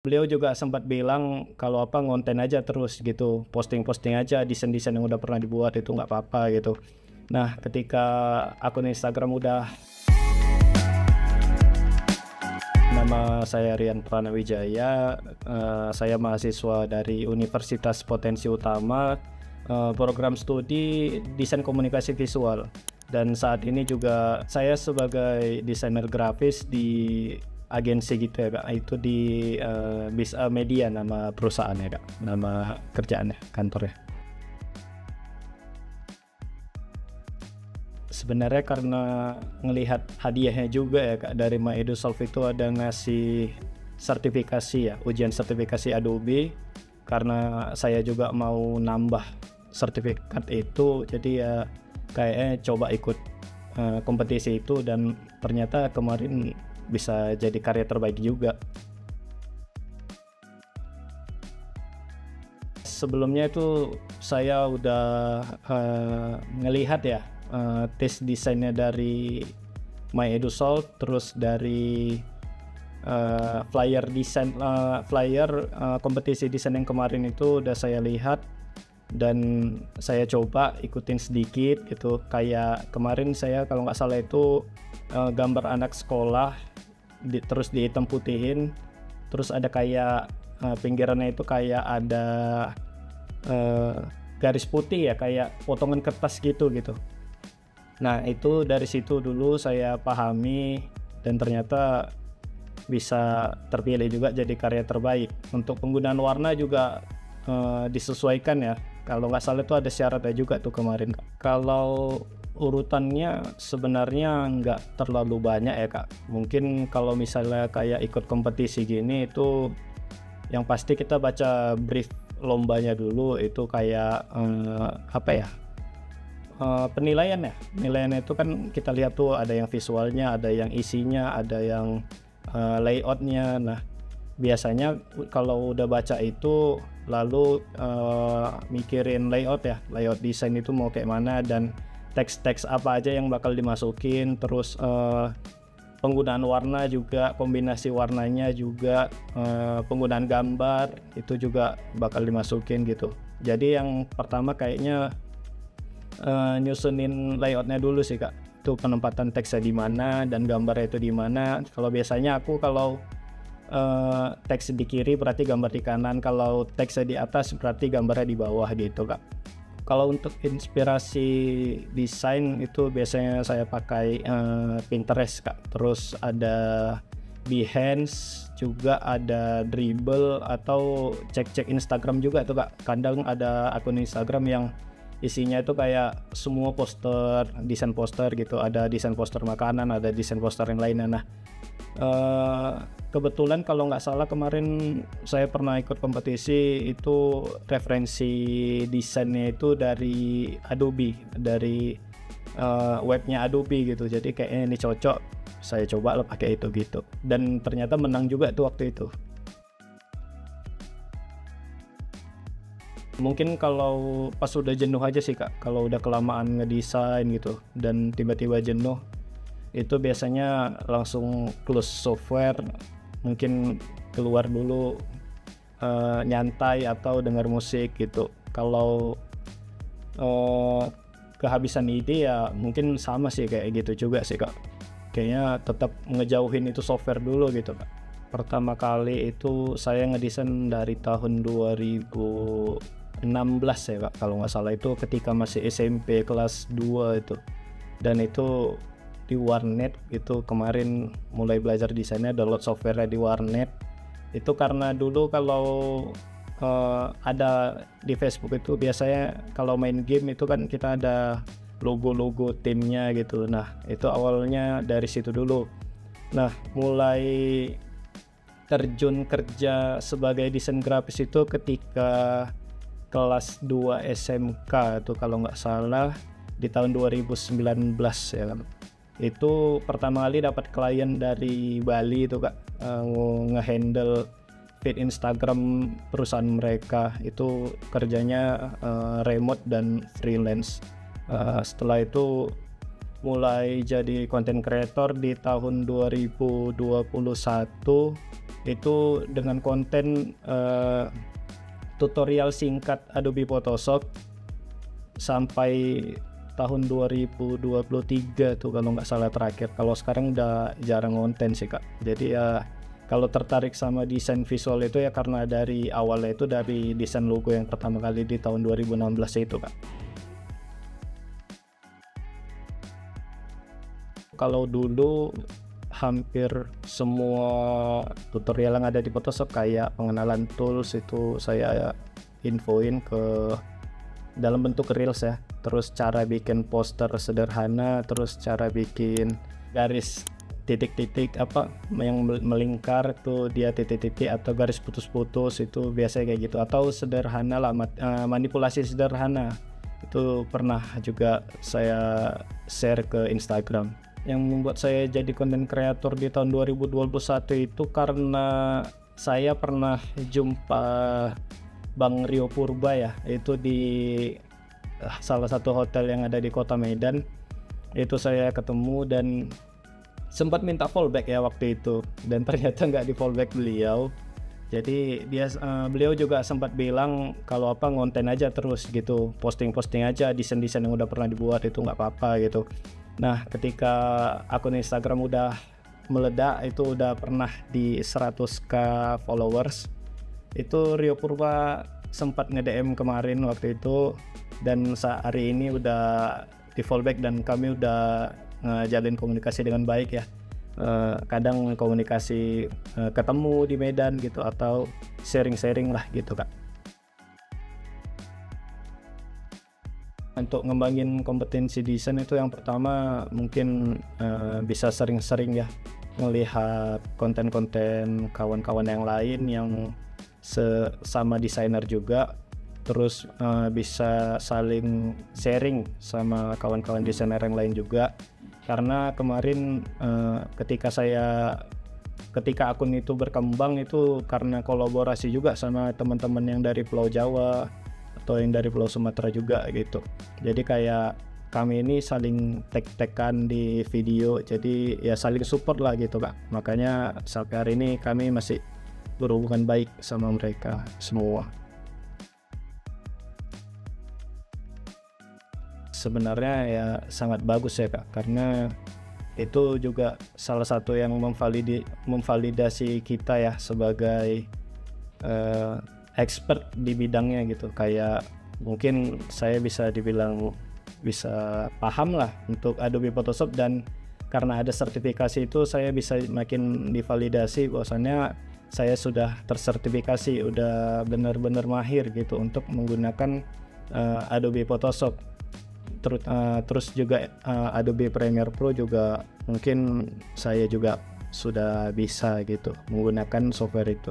Beliau juga sempat bilang kalau apa ngonten aja terus gitu, posting-posting aja desain-desain yang udah pernah dibuat itu nggak apa-apa gitu. Nah, ketika akun Instagram udah, nama saya Rian Pranawijaya, saya mahasiswa dari Universitas Potensi Utama, program studi desain komunikasi visual. Dan saat ini juga saya sebagai desainer grafis di agensi gitu ya Kak, itu di Bisa Media nama perusahaannya Kak, nama kerjaannya, kantornya. Sebenarnya karena ngelihat hadiahnya juga ya Kak, dari My EduSolve itu ada ngasih sertifikasi ya, ujian sertifikasi Adobe, karena saya juga mau nambah sertifikat itu, jadi ya kayaknya coba ikut kompetisi itu, dan ternyata kemarin bisa jadi karya terbaik juga. Sebelumnya itu saya udah ngelihat ya tes desainnya dari My EduSolve, terus dari flyer desain kompetisi desain yang kemarin itu udah saya lihat dan saya coba ikutin sedikit gitu. Kayak kemarin saya kalau nggak salah itu gambar anak sekolah terus dihitam putihin, terus ada kayak pinggirannya itu kayak ada garis putih ya, kayak potongan kertas gitu. Nah itu dari situ dulu saya pahami dan ternyata bisa terpilih juga jadi karya terbaik. Untuk penggunaan warna juga disesuaikan ya, kalau nggak salah itu ada syaratnya juga tuh kemarin. Kalau urutannya sebenarnya nggak terlalu banyak ya Kak. Mungkin kalau misalnya kayak ikut kompetisi gini itu yang pasti kita baca brief lombanya dulu, itu kayak penilaiannya itu kan kita lihat tuh ada yang visualnya, ada yang isinya, ada yang layoutnya. Nah biasanya kalau udah baca itu lalu mikirin layout desain itu mau kayak mana, dan teks-teks apa aja yang bakal dimasukin, terus penggunaan warna juga, kombinasi warnanya juga, penggunaan gambar itu juga bakal dimasukin gitu. Jadi yang pertama kayaknya nyusunin layoutnya dulu sih Kak, itu penempatan teksnya di mana dan gambarnya itu di mana. Kalau biasanya aku kalau teks di kiri berarti gambar di kanan, kalau teksnya di atas berarti gambarnya di bawah gitu Kak. Kalau untuk inspirasi desain itu biasanya saya pakai Pinterest Kak, terus ada Behance, juga ada Dribbble, atau cek-cek Instagram juga tuh Kak. Kadang ada akun Instagram yang isinya itu kayak semua poster, desain poster gitu, ada desain poster makanan, ada desain poster yang lainnya. Nah kebetulan kalau nggak salah kemarin saya pernah ikut kompetisi itu, referensi desainnya itu dari Adobe, dari webnya Adobe gitu. Jadi kayaknya ini cocok, saya coba pakai itu gitu, dan ternyata menang juga tuh waktu itu. Mungkin kalau pas udah jenuh aja sih Kak, kalau udah kelamaan ngedesain gitu dan tiba-tiba jenuh, itu biasanya langsung close software, mungkin keluar dulu nyantai atau dengar musik gitu. Kalau kehabisan ide ya mungkin sama sih kayak gitu juga sih Kak, kayaknya tetap ngejauhin itu software dulu gitu Kak. Pertama kali itu saya ngedesain dari tahun 2016 ya Kak, kalau nggak salah itu ketika masih SMP kelas 2 itu, dan itu di warnet gitu. Kemarin mulai belajar desainnya, download software di warnet itu karena dulu kalau ada di Facebook itu biasanya kalau main game itu kan kita ada logo-logo timnya gitu. Nah itu awalnya dari situ dulu. Nah mulai terjun kerja sebagai desain grafis itu ketika kelas 2 SMK itu kalau nggak salah di tahun 2019 ya kan. Itu pertama kali dapat klien dari Bali itu Kak, ngehandle feed Instagram perusahaan mereka. Itu kerjanya remote dan freelance. Setelah itu mulai jadi content creator di tahun 2021 itu dengan konten tutorial singkat Adobe Photoshop sampai tahun 2023 tuh kalau nggak salah terakhir. Kalau sekarang udah jarang konten sih Kak. Jadi ya kalau tertarik sama desain visual itu ya karena dari awalnya itu dari desain logo yang pertama kali di tahun 2016 itu Kak. Kalau dulu hampir semua tutorial yang ada di Photoshop kayak pengenalan tools itu saya infoin ke dalam bentuk reels ya, terus cara bikin poster sederhana, terus cara bikin garis titik-titik apa yang melingkar tuh dia titik-titik atau garis putus-putus itu biasanya kayak gitu, atau sederhana lah manipulasi sederhana itu pernah juga saya share ke Instagram. Yang membuat saya jadi konten kreator di tahun 2021 itu karena saya pernah jumpa Bang Rio Purba ya, itu di salah satu hotel yang ada di Kota Medan. Itu saya ketemu dan sempat minta fallback ya waktu itu, dan ternyata nggak di fallback beliau. Jadi beliau juga sempat bilang kalau apa ngonten aja terus gitu, posting aja desain-desain yang udah pernah dibuat itu nggak apa-apa gitu. Nah ketika akun Instagram udah meledak, itu udah pernah di 100k followers, itu Rio Purba sempat nge-DM kemarin waktu itu, dan hari ini udah di fallback dan kami udah ngejalin komunikasi dengan baik ya. Kadang komunikasi ketemu di Medan gitu atau sharing-sharing lah gitu Kak. Untuk ngembangin kompetensi desain itu yang pertama mungkin bisa sering-sering ya melihat konten-konten kawan-kawan yang lain yang sama desainer juga, terus bisa saling sharing sama kawan-kawan desainer yang lain juga. Karena kemarin ketika akun itu berkembang itu karena kolaborasi juga sama teman-teman yang dari Pulau Jawa atau yang dari Pulau Sumatera juga gitu. Jadi kayak kami ini saling tag-tagan di video, jadi ya saling support lah gitu Kak. Makanya sampai hari ini kami masih berhubungan baik sama mereka semua. Sebenarnya ya sangat bagus ya Kak, karena itu juga salah satu yang memvalidasi kita ya sebagai expert di bidangnya gitu. Kayak mungkin saya bisa dibilang bisa paham lah untuk Adobe Photoshop, dan karena ada sertifikasi itu saya bisa makin divalidasi bahwasannya saya sudah tersertifikasi, udah benar-benar mahir gitu untuk menggunakan Adobe Photoshop. Terus juga Adobe Premiere Pro juga mungkin saya juga sudah bisa gitu menggunakan software itu.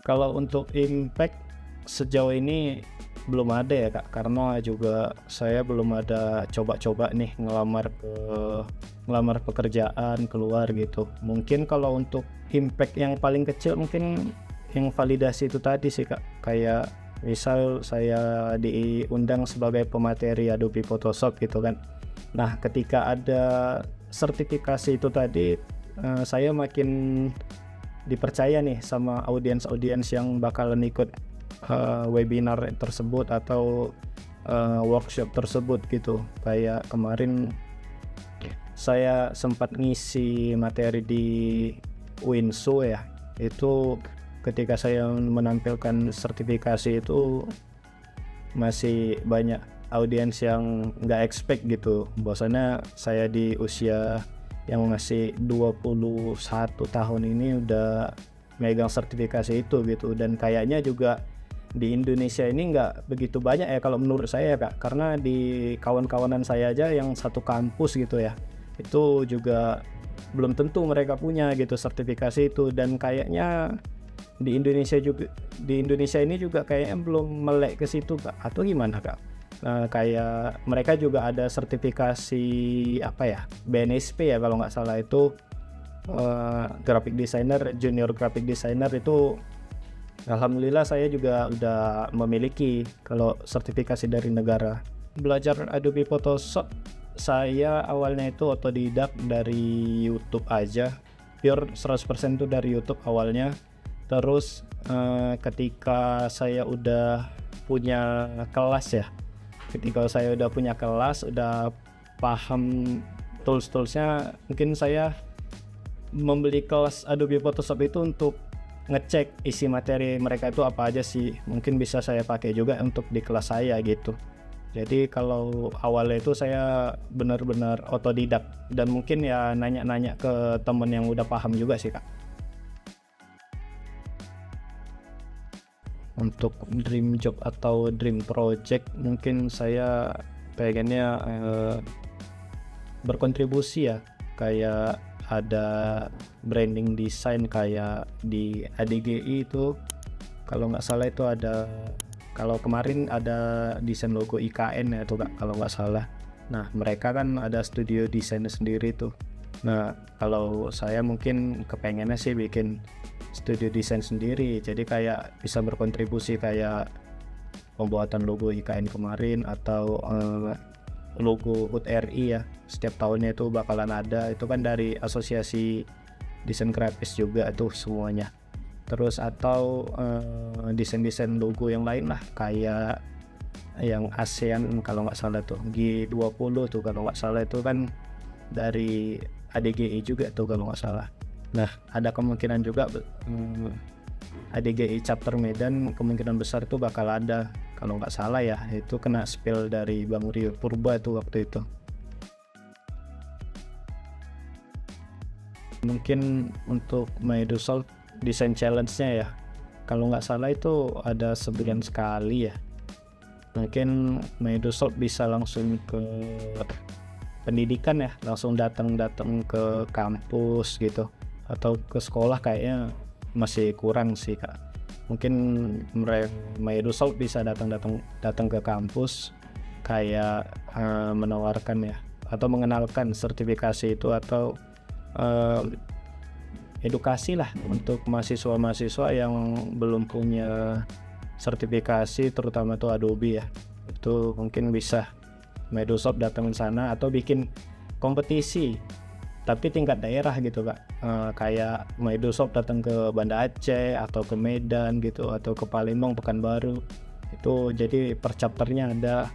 Kalau untuk impact sejauh ini belum ada ya Kak, karena juga saya belum ada coba-coba nih ngelamar pekerjaan keluar gitu. Mungkin kalau untuk impact yang paling kecil mungkin yang validasi itu tadi sih Kak, kayak misal saya diundang sebagai pemateri Adobe Photoshop gitu kan. Nah ketika ada sertifikasi itu tadi, saya makin dipercaya nih sama audiens yang bakalan ikut webinar tersebut atau workshop tersebut gitu. Kayak kemarin saya sempat ngisi materi di Winsu ya, itu ketika saya menampilkan sertifikasi itu masih banyak audiens yang nggak expect gitu bahwasanya saya di usia yang masih 21 tahun ini udah megang sertifikasi itu gitu. Dan kayaknya juga di Indonesia ini nggak begitu banyak ya kalau menurut saya Kak, karena di kawan-kawanan saya aja yang satu kampus gitu ya, itu juga belum tentu mereka punya gitu sertifikasi itu. Dan kayaknya di Indonesia ini juga kayaknya belum melek ke situ Kak, atau gimana Kak? Kayak mereka juga ada sertifikasi apa ya, BNSP ya kalau nggak salah, itu graphic designer, junior graphic designer itu. Alhamdulillah saya juga udah memiliki kalau sertifikasi dari negara. Belajar Adobe Photoshop saya awalnya itu otodidak dari YouTube aja, pure 100% itu dari YouTube awalnya. Terus ketika saya udah punya kelas ya, udah paham tools-toolsnya, mungkin saya membeli kelas Adobe Photoshop itu untuk ngecek isi materi mereka itu apa aja sih, mungkin bisa saya pakai juga untuk di kelas saya gitu. Jadi kalau awalnya itu saya benar-benar otodidak dan mungkin ya nanya-nanya ke temen yang udah paham juga sih Kak. Untuk dream job atau dream project, mungkin saya pengennya berkontribusi ya, kayak ada branding design kayak di ADGI itu, kalau nggak salah itu ada, kalau kemarin ada desain logo IKN ya tuh Kak, kalau nggak salah. Nah mereka kan ada studio desainnya sendiri tuh. Nah kalau saya mungkin kepengennya sih bikin studio desain sendiri, jadi kayak bisa berkontribusi kayak pembuatan logo IKN kemarin, atau logo HUT RI ya, setiap tahunnya itu bakalan ada, itu kan dari asosiasi desain grafis juga itu semuanya. Terus atau desain-desain logo yang lain lah, kayak yang ASEAN kalau nggak salah tuh, G20 tuh kalau nggak salah, itu kan dari ADGI juga tuh kalau nggak salah. Nah ada kemungkinan juga ADGI chapter Medan kemungkinan besar itu bakal ada kalau nggak salah ya, itu kena spill dari Bang Rio Purba tuh waktu itu. Mungkin untuk Microsoft Design Challenge-nya ya, kalau nggak salah itu ada sebulan sekali ya, mungkin Microsoft bisa langsung ke pendidikan ya, langsung datang ke kampus gitu, atau ke sekolah kayaknya masih kurang sih Kak. Mungkin Microsoft bisa datang ke kampus, kayak menawarkan ya, atau mengenalkan sertifikasi itu, atau edukasi lah untuk mahasiswa-mahasiswa yang belum punya sertifikasi, terutama itu Adobe ya. Itu mungkin bisa Microsoft datang ke sana, atau bikin kompetisi tapi tingkat daerah gitu Kak. Kayak Microsoft datang ke Banda Aceh atau ke Medan gitu, atau ke Palembang, Pekanbaru. Itu jadi per chapternya ada,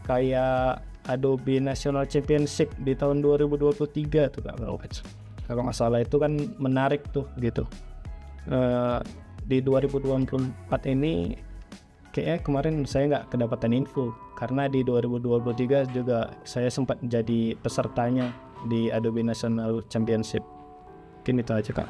kayak Adobe National Championship di tahun 2023 tuh Kak, kalau nggak salah. Itu kan menarik tuh gitu. Di 2024 ini kayaknya kemarin saya nggak kedapatan info, karena di 2023 juga saya sempat jadi pesertanya di Adobe National Championship. Mungkin itu aja Kak.